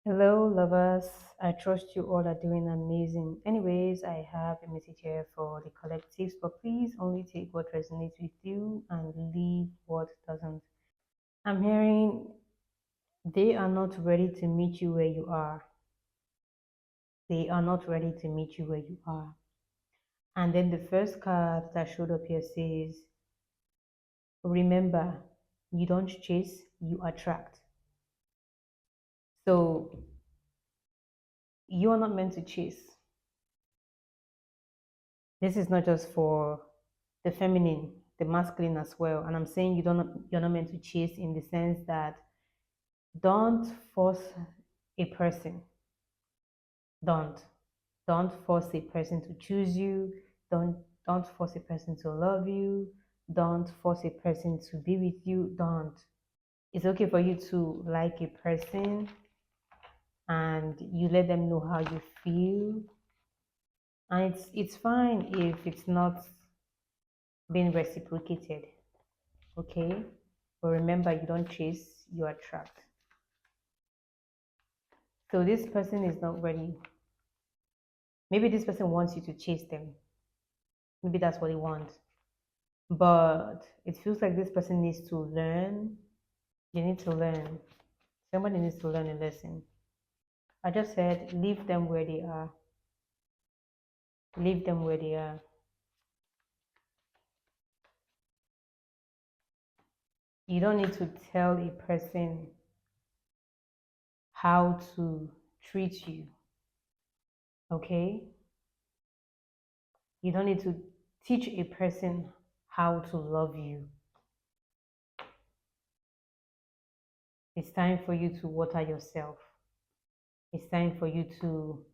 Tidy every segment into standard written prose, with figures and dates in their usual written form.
Hello, lovers. I trust you all are doing amazing. Anyways, I have a message here for the collectives, but please only take what resonates with you and leave what doesn't. I'm hearing they are not ready to meet you where you are. They are not ready to meet you where you are. And then the first card that showed up here says, remember, you don't chase, you attract. So you are not meant to chase. This is not just for the feminine, the masculine as well. And I'm saying you're not meant to chase in the sense that don't force a person. Don't. Don't force a person to choose you. Don't force a person to love you. Don't force a person to be with you. Don't. It's okay for you to like a person and you let them know how you feel. And it's fine if it's not being reciprocated. Okay? But remember, you don't chase, you attract. So this person is not ready. Maybe this person wants you to chase them. Maybe that's what they want. But it feels like this person needs to learn. They need to learn. Somebody needs to learn a lesson. I just said, leave them where they are. Leave them where they are. You don't need to tell a person how to treat you. Okay? You don't need to teach a person how to love you. It's time for you to water yourself. It's time for you to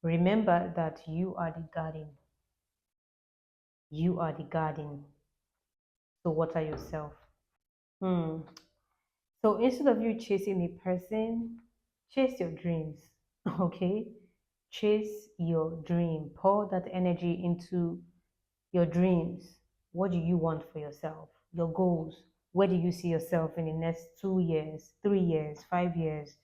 remember that you are the garden. You are the garden. So water yourself. Hmm. So instead of you chasing a person, chase your dreams. Okay? Chase your dream. Pour that energy into your dreams. What do you want for yourself? Your goals. Where do you see yourself in the next 2 years, 3 years, 5 years?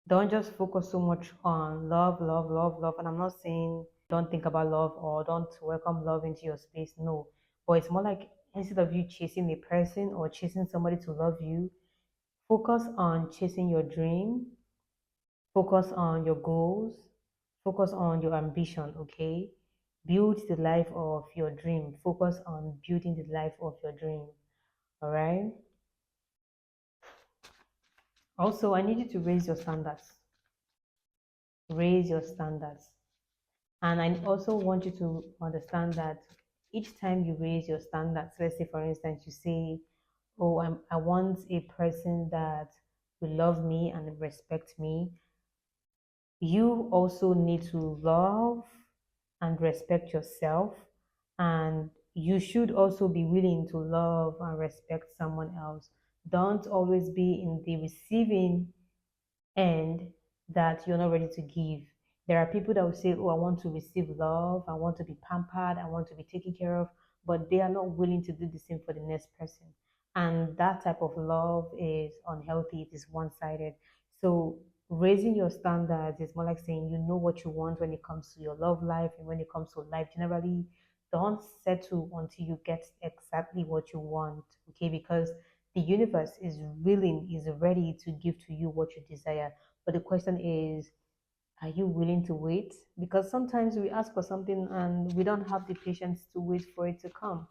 Don't just focus so much on love, love, love, love. And I'm not saying don't think about love or don't welcome love into your space. No. But it's more like instead of you chasing a person or chasing somebody to love you, focus on chasing your dream, focus on your goals, focus on your ambition, okay? Build the life of your dream. Focus on building the life of your dream. All right? Also, I need you to raise your standards. Raise your standards. And I also want you to understand that each time you raise your standards, let's say, for instance, you say, oh, I want a person that will love me and respect me. You also need to love and respect yourself. And you should also be willing to love and respect someone else. Don't always be in the receiving and that you're not ready to give. There are people that will say, oh, I want to receive love, I want to be pampered, I want to be taken care of, but they are not willing to do the same for the next person. And that type of love is unhealthy, it is one sided. So, raising your standards is more like saying you know what you want when it comes to your love life and when it comes to life generally. Don't settle until you get exactly what you want, okay? Because the universe is willing, is ready to give to you what you desire. But the question is, are you willing to wait? Because sometimes we ask for something and we don't have the patience to wait for it to come.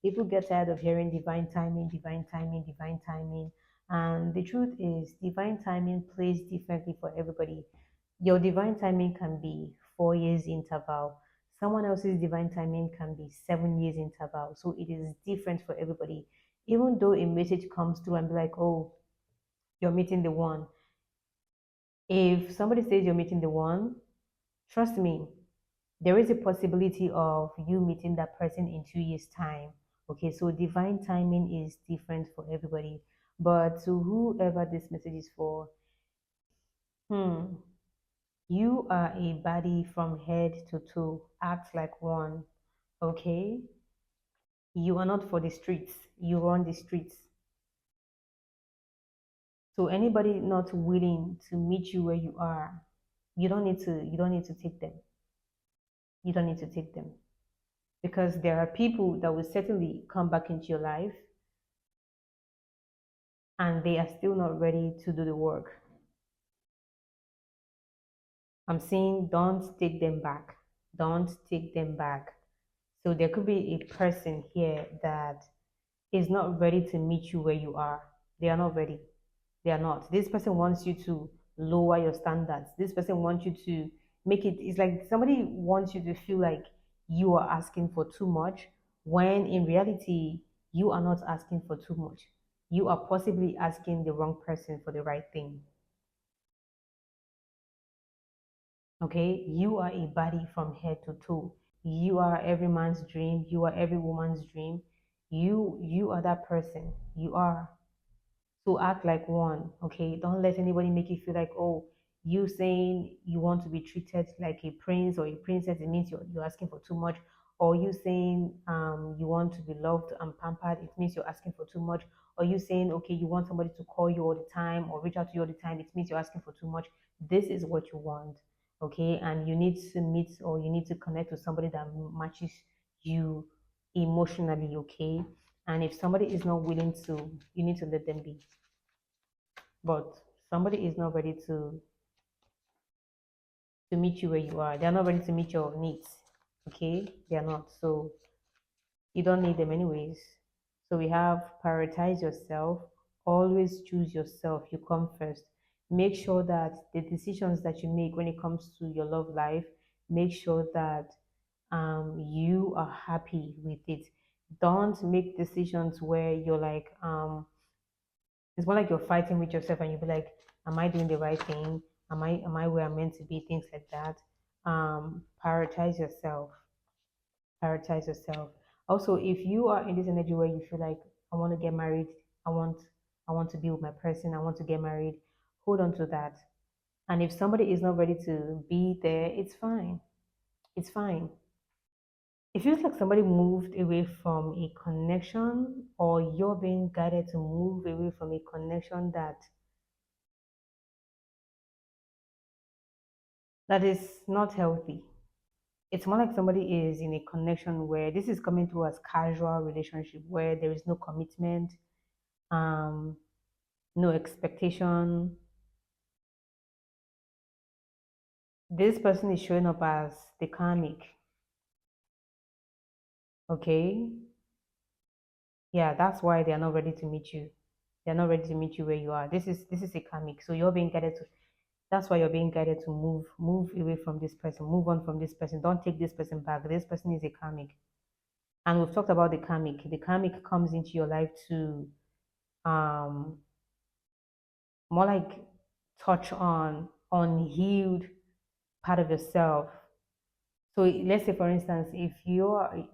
People get tired of hearing divine timing, divine timing, divine timing. And the truth is, divine timing plays differently for everybody. Your divine timing can be 4 years interval. Someone else's divine timing can be 7 years interval. So it is different for everybody. Even though a message comes through and be like, oh, you're meeting the one. If somebody says you're meeting the one, trust me, there is a possibility of you meeting that person in 2 years' time. Okay, so divine timing is different for everybody. But to whoever this message is for, hmm, you are a body from head to toe. Act like one. Okay? You are not for the streets. You run the streets. So anybody not willing to meet you where you are, you don't need to take them. You don't need to take them. Because there are people that will certainly come back into your life and they are still not ready to do the work. I'm saying don't take them back. Don't take them back. So there could be a person here that is not ready to meet you where you are. They are not ready. They are not. This person wants you to lower your standards. This person wants you to make it, it's like somebody wants you to feel like you are asking for too much, when in reality, you are not asking for too much. You are possibly asking the wrong person for the right thing. Okay? You are a body from head to toe. You are every man's dream. You are every woman's dream. You are that person. You are. To act like one, okay? Don't let anybody make you feel like, oh, you saying you want to be treated like a prince or a princess, it means you're asking for too much. Or you saying you want to be loved and pampered, it means you're asking for too much. Or you saying, okay, you want somebody to call you all the time or reach out to you all the time, it means you're asking for too much. This is what you want, okay? And you need to meet or you need to connect with somebody that matches you emotionally, okay? And if somebody is not willing to, you need to let them be. But somebody is not ready to meet you where you are. They're not ready to meet your needs. Okay? They're not. So you don't need them anyways. So we have prioritize yourself. Always choose yourself. You come first. Make sure that the decisions that you make when it comes to your love life, make sure that you are happy with it. Don't make decisions where you're like, it's more like you're fighting with yourself and you'll be like, am I doing the right thing? Am I where I'm meant to be? Things like that. Prioritize yourself. Prioritize yourself. Also, if you are in this energy where you feel like I want to get married, I want I want to be with my person, I want to get married, hold on to that. And if somebody is not ready to be there, it's fine. It's fine. It feels like somebody moved away from a connection, or you're being guided to move away from a connection that is not healthy. It's more like somebody is in a connection where this is coming through as casual relationship where there is no commitment, um, no expectation. This person is showing up as the karmic. Okay. Yeah, that's why they are not ready to meet you. They're not ready to meet you where you are. This is a karmic. So you're being guided to, that's why you're being guided to move away from this person, move on from this person. Don't take this person back. This person is a karmic. And we've talked about the karmic. The karmic comes into your life to um more like touch on unhealed part of yourself. So let's say, for instance, if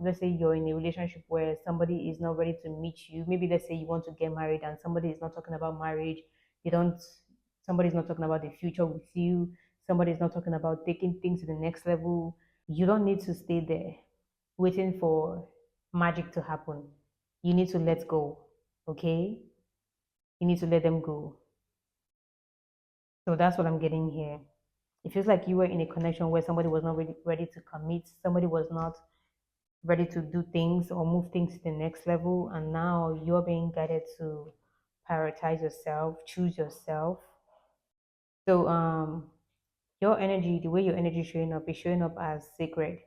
let's say you're in a relationship where somebody is not ready to meet you, maybe let's say you want to get married and somebody is not talking about marriage, you don't, somebody's not talking about the future with you, somebody's not talking about taking things to the next level, you don't need to stay there waiting for magic to happen. You need to let go, okay? You need to let them go. So that's what I'm getting here. It feels like you were in a connection where somebody was not really ready to commit, somebody was not ready to do things or move things to the next level, and now you're being guided to prioritize yourself, choose yourself. So your energy, the way your energy is showing up as sacred.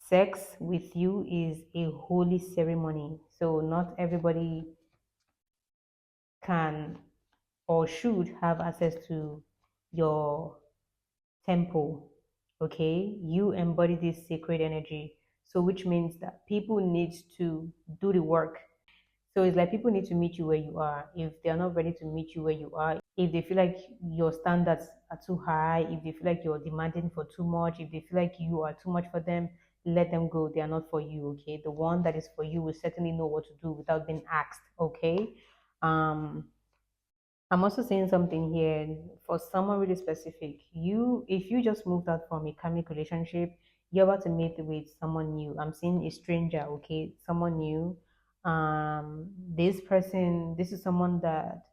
Sex with you is a holy ceremony. So not everybody can or should have access to your temple. Okay, you embody this sacred energy, so which means that people need to do the work. So it's like people need to meet you where you are. If they are not ready to meet you where you are, if they feel like your standards are too high, if they feel like you're demanding for too much, if they feel like you are too much for them, let them go. They are not for you. Okay, the one that is for you will certainly know what to do without being asked. Okay. um I'm also saying something here for someone really specific. If you just moved out from a karmic relationship, you're about to meet with someone new. I'm seeing a stranger, okay, someone new. This person, this is someone that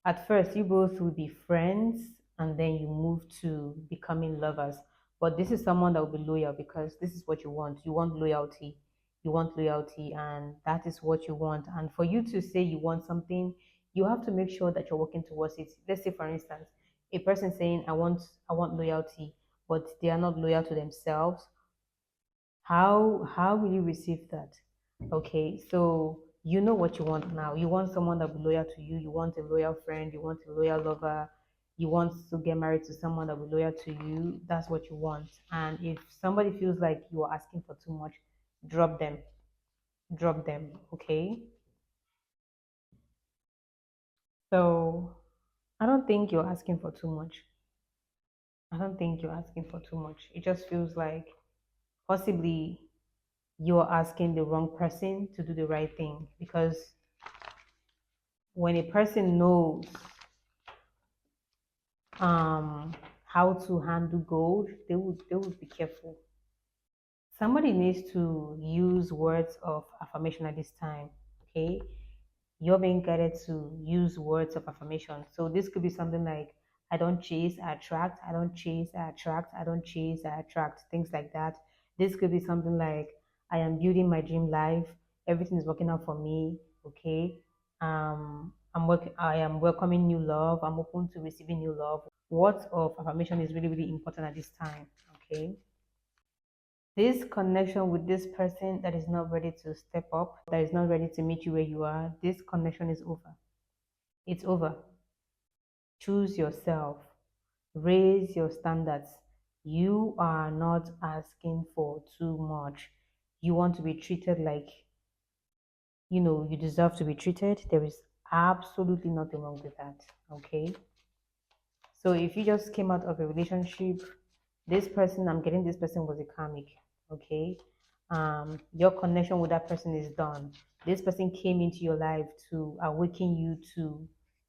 At first, you both will be friends and then you move to becoming lovers. But this is someone that will be loyal because this is what you want. You want loyalty. You want loyalty, and that is what you want. And for you to say you want something, you have to make sure that you're working towards it. Let's say, for instance, a person saying, I want loyalty, but they are not loyal to themselves. How will you receive that? Okay, so you know what you want now. You want someone that will be loyal to you. You want a loyal friend. You want a loyal lover. You want to get married to someone that will be loyal to you. That's what you want. And if somebody feels like you are asking for too much, drop them. Drop them. Okay. So I don't think you're asking for too much. I don't think you're asking for too much. It just feels like possibly you're asking the wrong person to do the right thing, because when a person knows how to handle gold, they would be careful. Somebody needs to use words of affirmation at this time. Okay, you're being guided to use words of affirmation. So this could be something like, I don't chase, I attract. I don't chase, I attract. I don't chase, I attract. Things like that. This could be something like, I am building my dream life. Everything is working out for me. Okay. I am welcoming new love. I'm open to receiving new love. Words of affirmation is really, really important at this time. Okay. This connection with this person that is not ready to step up, that is not ready to meet you where you are, this connection is over. It's over. Choose yourself. Raise your standards. You are not asking for too much. You want to be treated like, you deserve to be treated. There is absolutely nothing wrong with that. Okay. So if you just came out of a relationship, this person, I'm getting this person was a karmic. Okay. Your connection with that person is done. This person came into your life to awaken you to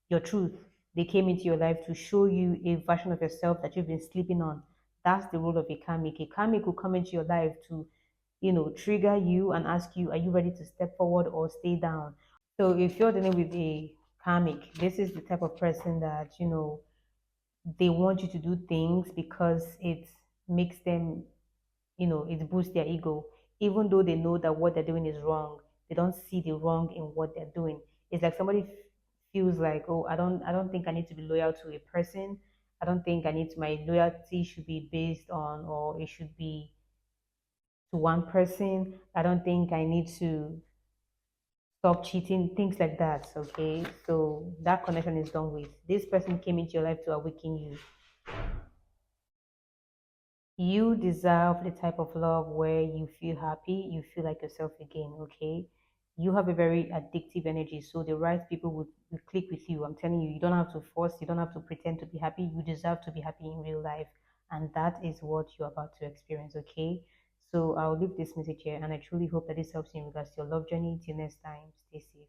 your truth. They came into your life to show you a version of yourself that you've been sleeping on. That's the role of a karmic. A karmic will come into your life to, trigger you and ask you, are you ready to step forward or stay down? So if you're dealing with a karmic, this is the type of person that, they want you to do things because it makes them, it boosts their ego. Even though they know that what they're doing is wrong, they don't see the wrong in what they're doing. It's like somebody feels like, oh, I don't think I need to be loyal to a person. I don't think my loyalty should be based on, or it should be to one person. I don't think I need to stop cheating, things like that. Okay, so that connection is done with. This person came into your life to awaken you. You deserve the type of love where you feel happy, you feel like yourself again. Okay, you have a very addictive energy, so the right people will click with you. I'm telling you, you don't have to force, you don't have to pretend to be happy. You deserve to be happy in real life, and that is what you're about to experience. Okay, so I'll leave this message here, and I truly hope that this helps you in regards to your love journey. Till next time, stay safe.